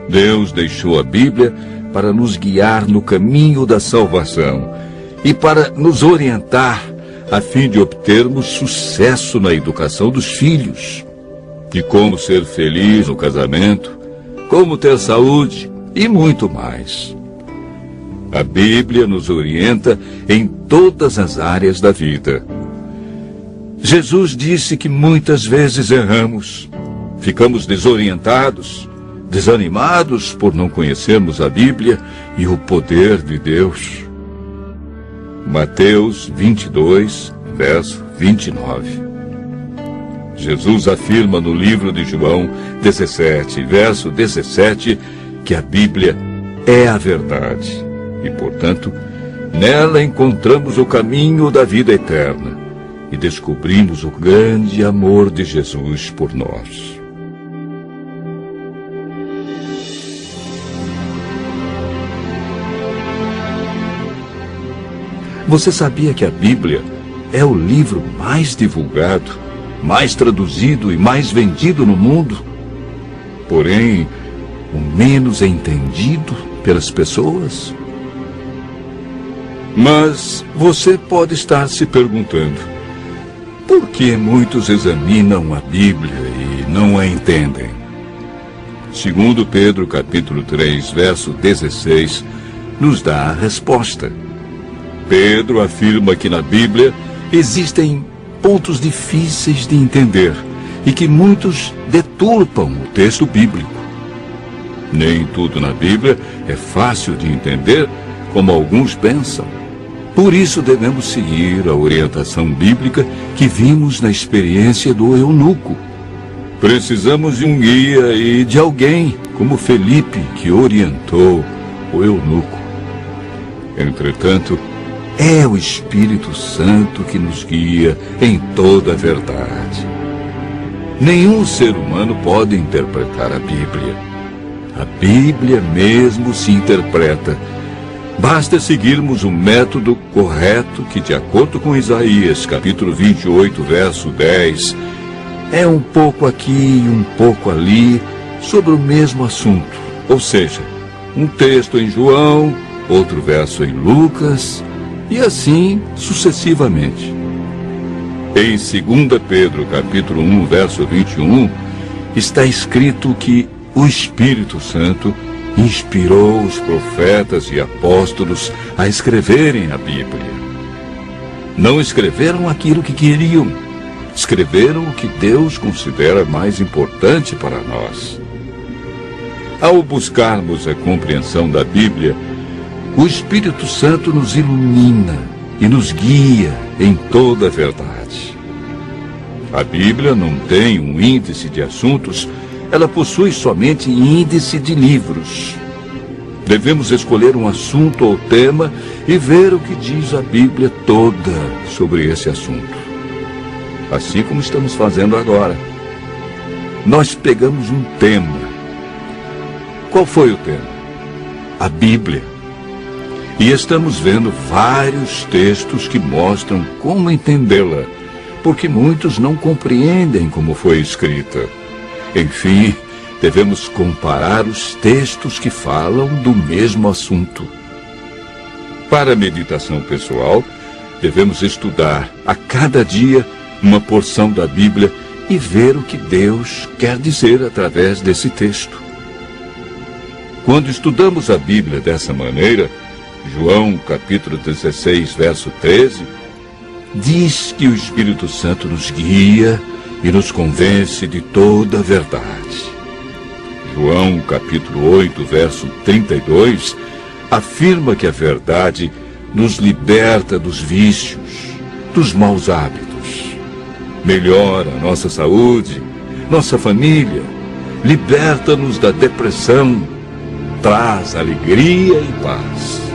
Deus deixou a Bíblia para nos guiar no caminho da salvação e para nos orientar a fim de obtermos sucesso na educação dos filhos, de como ser feliz no casamento, como ter saúde e muito mais. A Bíblia nos orienta em todas as áreas da vida. Jesus disse que muitas vezes erramos, ficamos desorientados, desanimados por não conhecermos a Bíblia e o poder de Deus. Mateus 22, verso 29. Jesus afirma no livro de João 17, verso 17, que a Bíblia é a verdade e, portanto, nela encontramos o caminho da vida eterna e descobrimos o grande amor de Jesus por nós. Você sabia que a Bíblia é o livro mais divulgado, mais traduzido e mais vendido no mundo? Porém, o menos entendido pelas pessoas? Mas você pode estar se perguntando, por que muitos examinam a Bíblia e não a entendem? Segundo Pedro, capítulo 3, verso 16, nos dá a resposta. Pedro afirma que na Bíblia existem pontos difíceis de entender e que muitos deturpam o texto bíblico. Nem tudo na Bíblia é fácil de entender, como alguns pensam. Por isso devemos seguir a orientação bíblica que vimos na experiência do eunuco. Precisamos de um guia e de alguém como Felipe, que orientou o eunuco. Entretanto, é o Espírito Santo que nos guia em toda a verdade. Nenhum ser humano pode interpretar a Bíblia. A Bíblia mesmo se interpreta. Basta seguirmos o método correto que, de acordo com Isaías, capítulo 28, verso 10, é um pouco aqui e um pouco ali sobre o mesmo assunto. Ou seja, um texto em João, outro verso em Lucas, e assim sucessivamente. Em 2 Pedro, capítulo 1, verso 21, está escrito que o Espírito Santo inspirou os profetas e apóstolos a escreverem a Bíblia. Não escreveram aquilo que queriam, escreveram o que Deus considera mais importante para nós. Ao buscarmos a compreensão da Bíblia, o Espírito Santo nos ilumina e nos guia em toda a verdade. A Bíblia não tem um índice de assuntos, ela possui somente índice de livros. Devemos escolher um assunto ou tema e ver o que diz a Bíblia toda sobre esse assunto. Assim como estamos fazendo agora. Nós pegamos um tema. Qual foi o tema? A Bíblia. E estamos vendo vários textos que mostram como entendê-la, porque muitos não compreendem como foi escrita. Enfim, devemos comparar os textos que falam do mesmo assunto. Para a meditação pessoal, devemos estudar a cada dia uma porção da Bíblia e ver o que Deus quer dizer através desse texto. Quando estudamos a Bíblia dessa maneira, João, capítulo 16, verso 13, diz que o Espírito Santo nos guia e nos convence de toda a verdade. João, capítulo 8, verso 32, afirma que a verdade nos liberta dos vícios, dos maus hábitos, melhora a nossa saúde, nossa família, liberta-nos da depressão, traz alegria e paz.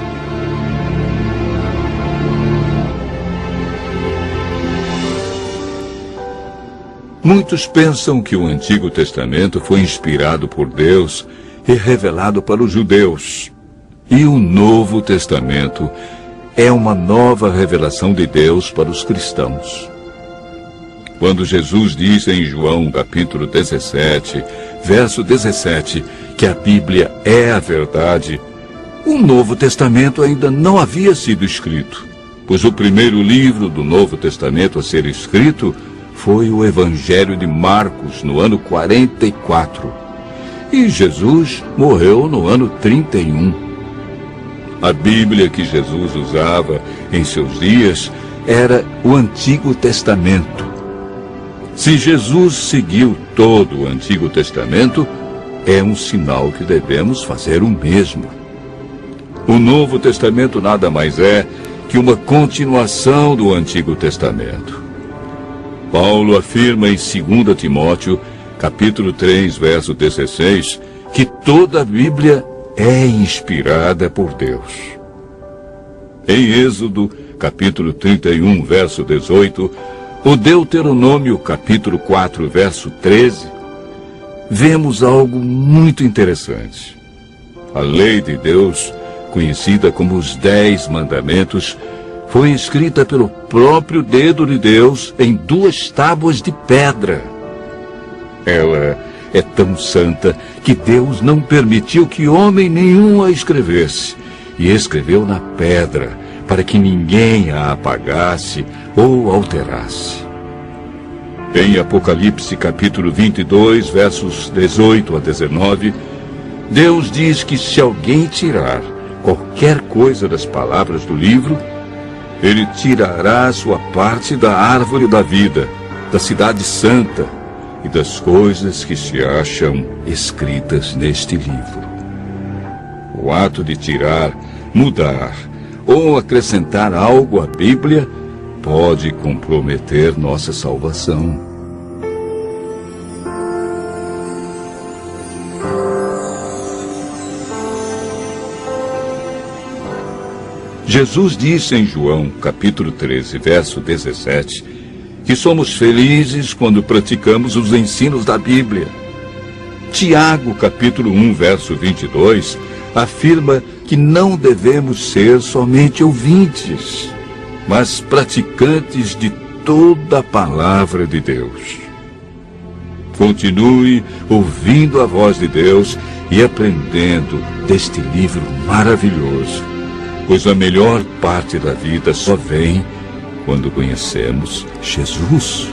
Muitos pensam que o Antigo Testamento foi inspirado por Deus e revelado para os judeus. E o Novo Testamento é uma nova revelação de Deus para os cristãos. Quando Jesus diz em João, capítulo 17, verso 17, que a Bíblia é a verdade, o Novo Testamento ainda não havia sido escrito, pois o primeiro livro do Novo Testamento a ser escrito foi o Evangelho de Marcos, no ano 44. E Jesus morreu no ano 31. A Bíblia que Jesus usava em seus dias era o Antigo Testamento. Se Jesus seguiu todo o Antigo Testamento, é um sinal que devemos fazer o mesmo. O Novo Testamento nada mais é que uma continuação do Antigo Testamento. Paulo afirma em 2 Timóteo, capítulo 3, verso 16, que toda a Bíblia é inspirada por Deus. Em Êxodo, capítulo 31, verso 18, o Deuteronômio, capítulo 4, verso 13, vemos algo muito interessante. A lei de Deus, conhecida como os 10 Mandamentos, foi escrita pelo próprio dedo de Deus em 2 tábuas de pedra. Ela é tão santa que Deus não permitiu que homem nenhum a escrevesse, e escreveu na pedra, para que ninguém a apagasse ou alterasse. Em Apocalipse capítulo 22, versos 18 a 19, Deus diz que se alguém tirar qualquer coisa das palavras do livro, Ele tirará a sua parte da árvore da vida, da cidade santa e das coisas que se acham escritas neste livro. O ato de tirar, mudar ou acrescentar algo à Bíblia pode comprometer nossa salvação. Jesus disse em João, capítulo 13, verso 17, que somos felizes quando praticamos os ensinos da Bíblia. Tiago, capítulo 1, verso 22, afirma que não devemos ser somente ouvintes, mas praticantes de toda a palavra de Deus. Continue ouvindo a voz de Deus e aprendendo deste livro maravilhoso, pois a melhor parte da vida só vem quando conhecemos Jesus.